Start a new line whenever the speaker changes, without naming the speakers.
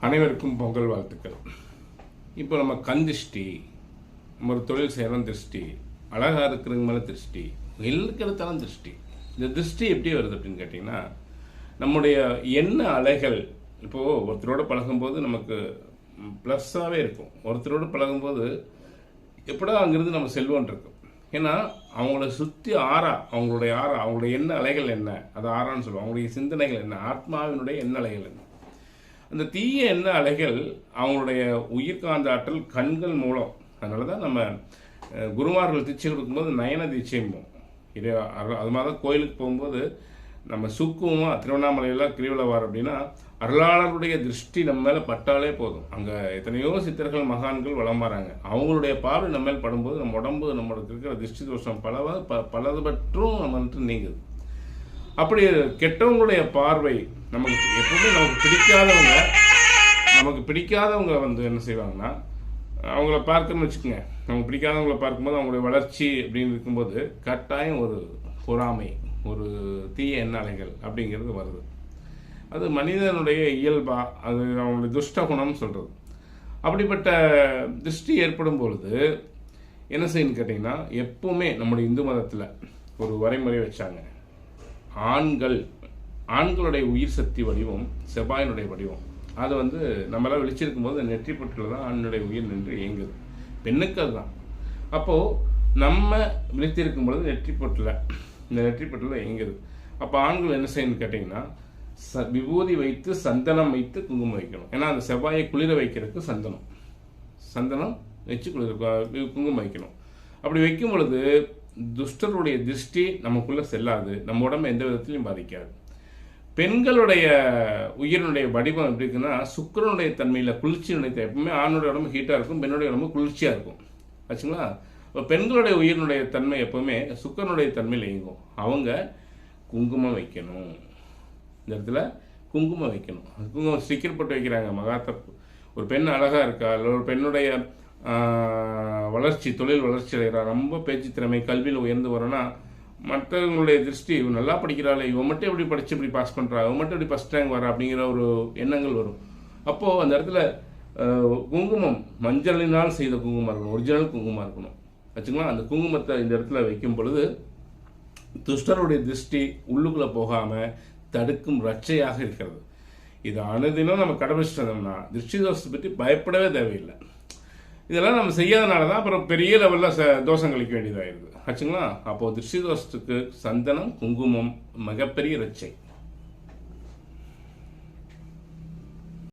அனைவருக்கும் பொங்கல் வாழ்த்துக்கள். இப்போ நம்ம கண் திருஷ்டி, நம்ம ஒரு தொழில் செய்கிறோம் திருஷ்டி, அழகாக இருக்கிறவங்க மேலே திருஷ்டி, இருக்கிறதாலும் திருஷ்டி. இந்த திருஷ்டி எப்படி வருது அப்படின்னு கேட்டிங்கன்னா, நம்முடைய எண்ண அலைகள் இப்போது ஒருத்தரோடு பழகும்போது நமக்கு ப்ளஸ்ஸாகவே இருக்கும். ஒருத்தரோடு பழகும்போது எப்படா அங்கிருந்து நம்ம செல்வோன் இருக்கும். ஏன்னா அவங்கள சுற்றி அவங்களுடைய எண்ண அலைகள் என்ன, அது ஆறான்னு சொல்லுவோம். அவங்களுடைய சிந்தனைகள் என்ன, ஆத்மாவினுடைய எண்ண அலைகள் என்ன. அந்த தீய எண்ண அலைகள் அவங்களுடைய உயிர்காந்த ஆற்றல் கண்கள் மூலம். அதனால தான் நம்ம குருமார்கள் தீட்சை கொடுக்கும்போது நயன தீட்சைம்போம். இது அது மாதிரி தான் கோயிலுக்கு போகும்போது நம்ம சுக்குவமாக திருவண்ணாமலையில் கிரிவலவார் அப்படின்னா அருளாளருடைய திருஷ்டி நம்ம மேலே பட்டாலே போதும். அங்கே எத்தனையோ சித்தர்கள் மகான்கள் வளம் வராங்க. அவங்களுடைய பார்வை நம்ம மேல் படும்போது நம்ம உடம்பு நம்மளுக்கு இருக்கிற திருஷ்டி தோஷம் பலது பற்றும் நம்மள்கிட்ட நீங்குது. அப்படி கெட்டவங்களுடைய பார்வை நமக்கு எப்பவுமே நமக்கு பிடிக்காதவங்க வந்து என்ன செய்வாங்கன்னா, அவங்கள பார்க்கணும்னு வச்சுக்கோங்க. நமக்கு பிடிக்காதவங்களை பார்க்கும்போது அவங்களுடைய வளர்ச்சி அப்படின்னு இருக்கும்போது கட்டாயம் ஒரு பொறாமை, ஒரு தீய எண்ண அலைகள் அப்படிங்கிறது வருது. அது மனிதனுடைய இயல்பா, அது அவங்களுடைய துஷ்ட குணம்னு சொல்கிறது. அப்படிப்பட்ட திருஷ்டி ஏற்படும் பொழுது என்ன செய்யணும்னு கேட்டிங்கன்னா, எப்பவுமே நம்முடைய இந்து மதத்தில் ஒரு வரைமுறை வச்சாங்க. ஆண்களுடைய உயிர் சக்தி வடிவம் செவ்வாயினுடைய வடிவம். அது வந்து நம்மளால் விழிச்சிருக்கும் போது நெற்றி பொட்டில் தான் ஆணுடைய உயிர் நின்று இயங்குது. பெண்ணுக்கு அதுதான். அப்போது நம்ம விழித்திருக்கும் பொழுது இந்த நெற்றி பொட்டில் இயங்குது. அப்போ ஆண்கள் என்ன செய்யணும்னு கேட்டிங்கன்னா, விபூதி வைத்து சந்தனம் வைத்து குங்குமம் வைக்கணும். ஏன்னா அந்த செவ்வாயை குளிர வைக்கிறதுக்கு சந்தனம் வச்சு குங்குமம் வைக்கணும். அப்படி வைக்கும் பொழுது துஷ்டருடைய திருஷ்டி நமக்குள்ளே செல்லாது, நம்ம உடம்பு எந்த விதத்திலையும் பாதிக்காது. பெண்களுடைய உயிரினுடைய வடிவம் எப்படி இருக்குன்னா, சுக்கிரனுடைய தன்மையில் குளிர்ச்சியினுடைய, எப்பவுமே ஆணுடைய உடம்பு ஹீட்டாக இருக்கும், பெண்ணுடைய உடம்பு குளிர்ச்சியாக இருக்கும். ஆச்சுங்களா? இப்போ பெண்களுடைய உயிரினுடைய தன்மை எப்பவுமே சுக்கிரனுடைய தன்மையில் இயங்கும். அவங்க குங்குமம் வைக்கணும். இந்த இடத்துல குங்குமம் வைக்கணும். குங்குமம் ஸ்டிக்கர் போட்டு வைக்கிறாங்க, மகா தப்பு. ஒரு பெண் அழகாக இருக்கா, இல்லை ஒரு பெண்ணுடைய தொழில் வளர்ச்சி அடைகிறா, ரொம்ப பேச்சு திறமை, கல்வியில் உயர்ந்து வரோன்னா மற்றவங்களுடைய திருஷ்டி, இவன் நல்லா படிக்கிறாள், இவன் மட்டும் எப்படி படித்து இப்படி பாஸ் பண்ணுறா, இவன் மட்டும் எப்படி ஃபஸ்ட் ரேங்க் வரா அப்படிங்கிற ஒரு எண்ணங்கள் வரும். அப்போது அந்த இடத்துல குங்குமம் மஞ்சளினால் செய்த குங்குமம் இருக்கணும், ஒரிஜினல் குங்குமம் இருக்கணும். வச்சுக்கலாம். அந்த குங்குமத்தை இந்த இடத்துல வைக்கும் பொழுது துஷ்டருடைய திருஷ்டி உள்ளுக்குள்ளே போகாமல் தடுக்கும் ரட்சையாக இருக்கிறது. இது அனுதினம் நம்ம கடைபிடிச்சிட்டோம்னா திருஷ்டி தோஷத்தை பற்றி பயப்படவே தேவையில்லை. இதெல்லாம் நம்ம செய்யாதனால தான் அப்புறம் பெரிய லெவலில் தோஷம் கழிக்க வேண்டியதாகிடுது. ஆச்சுங்களா? அப்போது திருஷ்டி தோஷத்துக்கு சந்தனம் குங்குமம் மிகப்பெரிய ரட்சை.